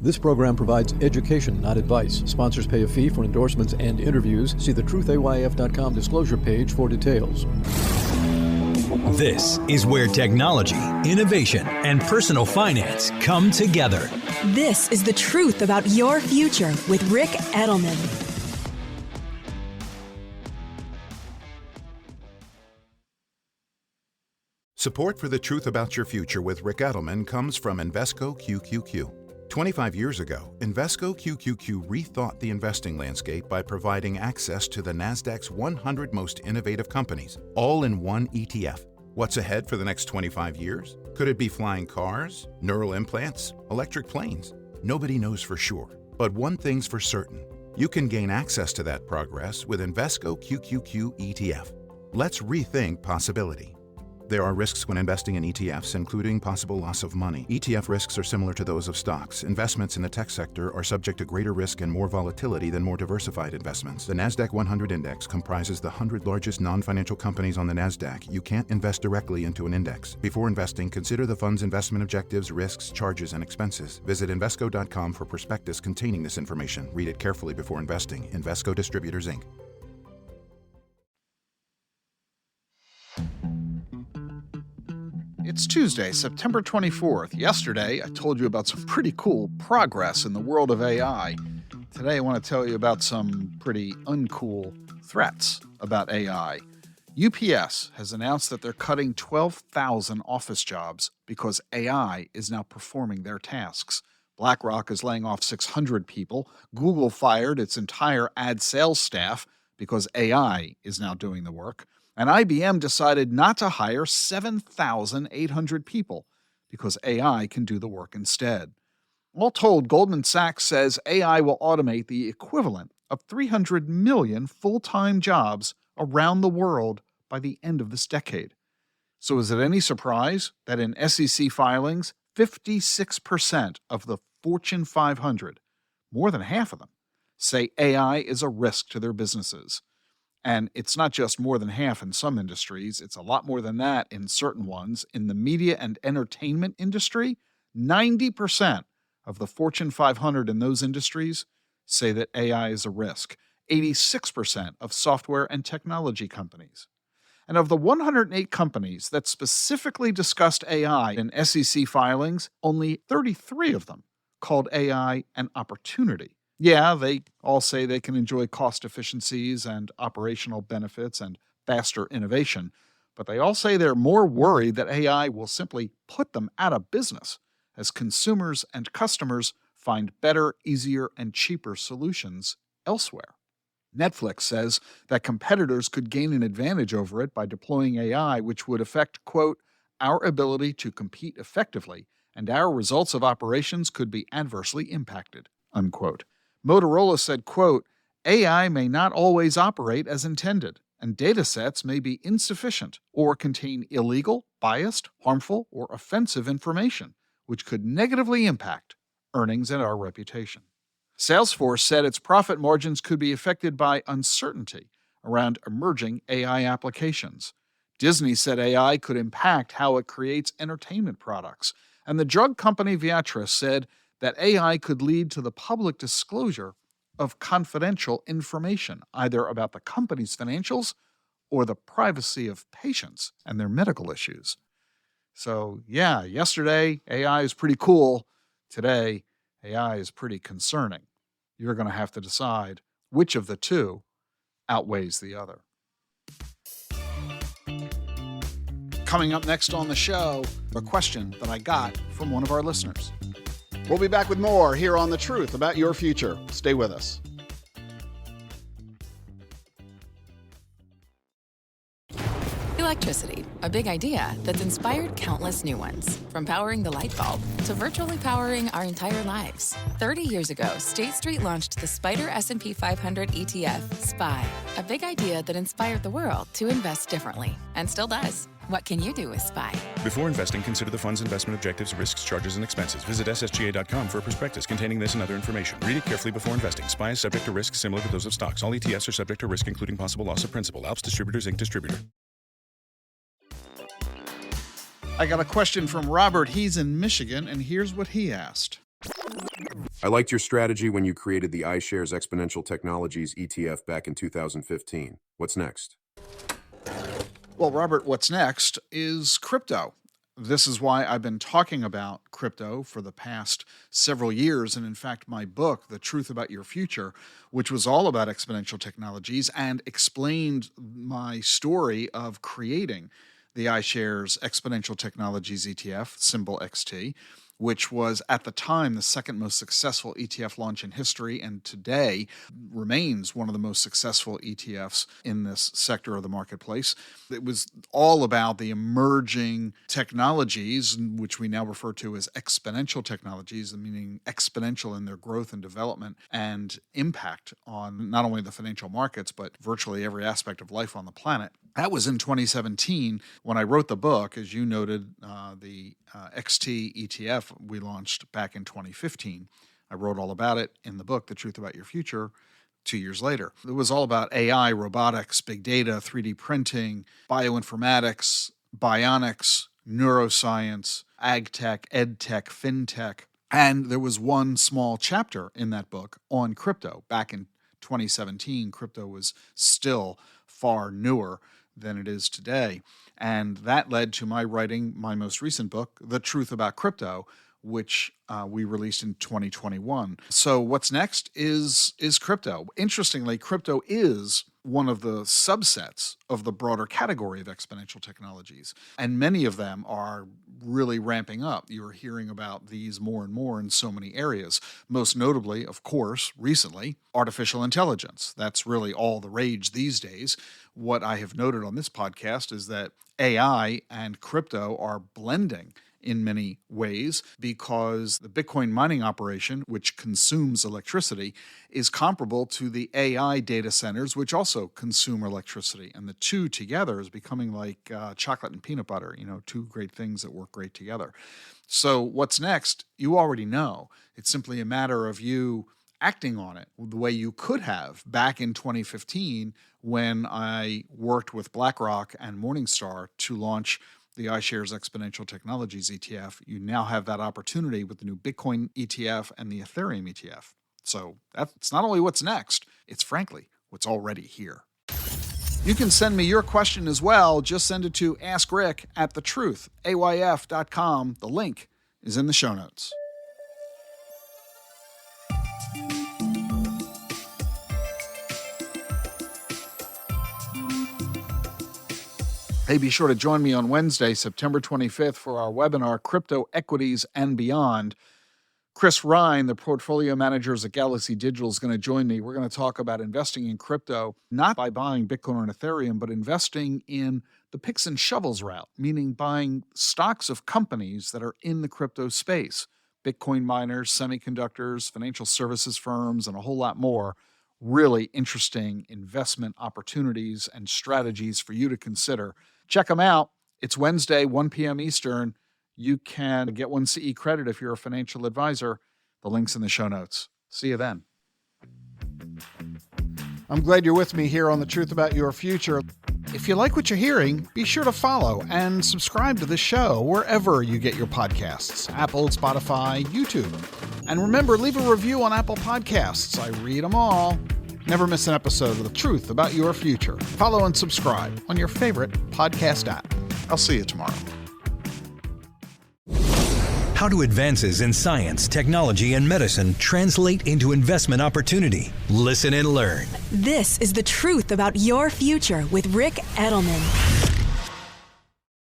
This program provides education, not advice. Sponsors pay a fee for endorsements and interviews. See the truthayf.com disclosure page for details. This is where technology, innovation, and personal finance come together. This is the truth about your future with Rick Edelman. Support for the truth about your future with Rick Edelman comes from Invesco QQQ. 25 years ago, Invesco QQQ rethought the investing landscape by providing access to the Nasdaq's 100 most innovative companies, all in one ETF. What's ahead for the next 25 years? Could it be flying cars, neural implants, electric planes? Nobody knows for sure. But one thing's for certain. You can gain access to that progress with Invesco QQQ ETF. Let's rethink possibility. There are risks when investing in ETFs, including possible loss of money. ETF risks are similar to those of stocks. Investments in the tech sector are subject to greater risk and more volatility than more diversified investments. The Nasdaq 100 Index comprises the 100 largest non-financial companies on the Nasdaq. You can't invest directly into an index. Before investing, consider the fund's investment objectives, risks, charges, and expenses. Visit Invesco.com for prospectus containing this information. Read it carefully before investing. Invesco Distributors, Inc. It's Tuesday, September 24th. Yesterday, I told you about some pretty cool progress in the world of AI. Today, I want to tell you about some pretty uncool threats about AI. UPS has announced that they're cutting 12,000 office jobs because AI is now performing their tasks. BlackRock is laying off 600 people. Google fired its entire ad sales staff because AI is now doing the work. And IBM decided not to hire 7,800 people because AI can do the work instead. All told, Goldman Sachs says AI will automate the equivalent of 300 million full-time jobs around the world by the end of this decade. So is it any surprise that in SEC filings, 56% of the Fortune 500, more than half of them, say AI is a risk to their businesses? And it's not just more than half in some industries, it's a lot more than that in certain ones. In the media and entertainment industry, 90% of the Fortune 500 in those industries say that AI is a risk. 86% of software and technology companies. And of the 108 companies that specifically discussed AI in SEC filings, only 33 of them called AI an opportunity. Yeah, they all say they can enjoy cost efficiencies and operational benefits and faster innovation, but they all say they're more worried that AI will simply put them out of business as consumers and customers find better, easier, and cheaper solutions elsewhere. Netflix says that competitors could gain an advantage over it by deploying AI, which would affect, quote, our ability to compete effectively, and our results of operations could be adversely impacted, unquote. Motorola said, quote, AI may not always operate as intended, and data sets may be insufficient or contain illegal, biased, harmful, or offensive information, which could negatively impact earnings and our reputation. Salesforce said its profit margins could be affected by uncertainty around emerging AI applications. Disney said AI could impact how it creates entertainment products, and the drug company Viatris said that AI could lead to the public disclosure of confidential information, either about the company's financials or the privacy of patients and their medical issues. So, yeah, yesterday, AI is pretty cool. Today, AI is pretty concerning. You're going to have to decide which of the two outweighs the other. Coming up next on the show, a question that I got from one of our listeners. We'll be back with more here on The Truth About Your Future. Stay with us. Electricity, a big idea that's inspired countless new ones. From powering the light bulb to virtually powering our entire lives. 30 years ago, State Street launched the Spider S&P 500 ETF, SPY. A big idea that inspired the world to invest differently, and still does. What can you do with SPY? Before investing, consider the fund's investment objectives, risks, charges, and expenses. Visit ssga.com for a prospectus containing this and other information. Read it carefully before investing. SPY is subject to risks similar to those of stocks. All ETFs are subject to risk, including possible loss of principal. Alps Distributors, Inc. Distributor. I got a question from Robert. He's in Michigan, and here's what he asked. I liked your strategy when you created the iShares Exponential Technologies ETF back in 2015. What's next? Well, Robert, what's next is crypto. This is why I've been talking about crypto for the past several years. And in fact, my book, The Truth About Your Future, which was all about exponential technologies and explained my story of creating the iShares Exponential Technologies ETF, symbol XT, which was at the time the second most successful ETF launch in history, and today remains one of the most successful ETFs in this sector of the marketplace. It was all about the emerging technologies, which we now refer to as exponential technologies, meaning exponential in their growth and development and impact on not only the financial markets, but virtually every aspect of life on the planet. That was in 2017 when I wrote the book. As you noted, the XT ETF we launched back in 2015. I wrote all about it in the book, The Truth About Your Future, 2 years later. It was all about AI, robotics, big data, 3D printing, bioinformatics, bionics, neuroscience, ag tech, ed tech, fintech. And there was one small chapter in that book on crypto. Back in 2017, crypto was still far newer than it is today. And that led to my writing my most recent book, The Truth About Crypto, which we released in 2021. So what's next is crypto. Interestingly, crypto is one of the subsets of the broader category of exponential technologies. And many of them are really ramping up. You're hearing about these more and more in so many areas. Most notably, of course, recently, artificial intelligence. That's really all the rage these days. What I have noted on this podcast is that AI and crypto are blending in many ways because the Bitcoin mining operation, which consumes electricity, is comparable to the AI data centers, which also consume electricity. And the two together is becoming like chocolate and peanut butter, two great things that work great together. So what's next, you already know. It's simply a matter of you acting on it the way you could have back in 2015 when I worked with BlackRock and Morningstar to launch the iShares Exponential Technologies ETF. You now have that opportunity with the new Bitcoin ETF and the Ethereum ETF. So that's not only what's next, it's frankly what's already here. You can send me your question as well. Just send it to askrick@thetruthayf.com. The link is in the show notes. Hey, be sure to join me on Wednesday, September 25th for our webinar, Crypto Equities and Beyond. Chris Ryan, the portfolio managers at Galaxy Digital, is going to join me. We're going to talk about investing in crypto, not by buying Bitcoin and Ethereum, but investing in the picks and shovels route, meaning buying stocks of companies that are in the crypto space, Bitcoin miners, semiconductors, financial services firms, and a whole lot more. Really interesting investment opportunities and strategies for you to consider. Check them out. It's Wednesday, 1 p.m. Eastern. You can get 1 CE credit if you're a financial advisor. The link's in the show notes. See you then. I'm glad you're with me here on The Truth About Your Future. If you like what you're hearing, be sure to follow and subscribe to the show wherever you get your podcasts, Apple, Spotify, YouTube. And remember, leave a review on Apple Podcasts. I read them all. Never miss an episode of The Truth About Your Future. Follow and subscribe on your favorite podcast app. I'll see you tomorrow. How do advances in science, technology, and medicine translate into investment opportunity? Listen and learn. This is The Truth About Your Future with Rick Edelman.